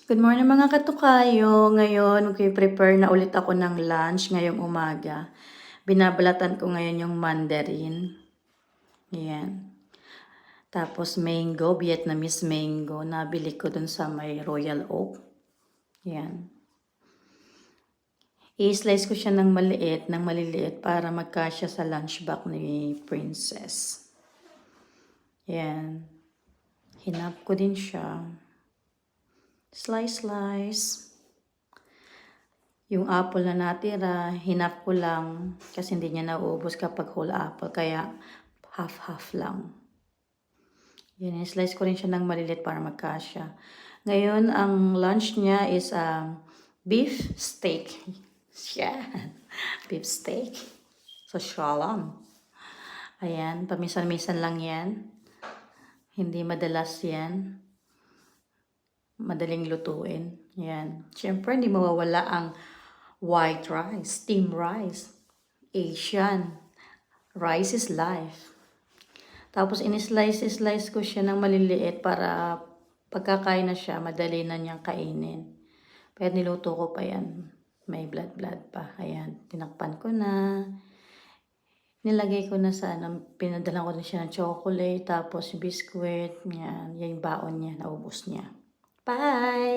Good morning mga katukayo. Ngayon, prepare na ulit ako ng lunch ngayong umaga. Binabalatan ko ngayon yung mandarin. Ayan. Tapos mango, Vietnamese mango. Nabili ko dun sa may Royal Oak. Ayan. I-slice ko siya ng maliliit para magkasya sa lunch box ni Princess. Ayan. Hinap ko din siya. Slice. Yung apple na natira, hinap ko lang kasi hindi niya nauubos kapag whole apple. Kaya half-half lang. Yan, slice ko rin siya ng malilit para magkasya. Ngayon, ang lunch niya is beef steak. Yan. Beef steak. So, shalom. Ayan, paminsan-minsan lang yan. Hindi madalas yan. Madaling lutuin. Yan. Siyempre, hindi mawawala ang white rice, steamed rice. Asian. Rice is life. Tapos, in-slice ko siya ng maliliit para pagkakain na siya, madali na niyang kainin. Kaya niluto ko pa yan. May blood pa. Ayan. Tinakpan ko na. Nilagay ko na pinadala ko na siya ng chocolate, tapos biscuit. Yan. Yung baon niya, naubos niya. Bye!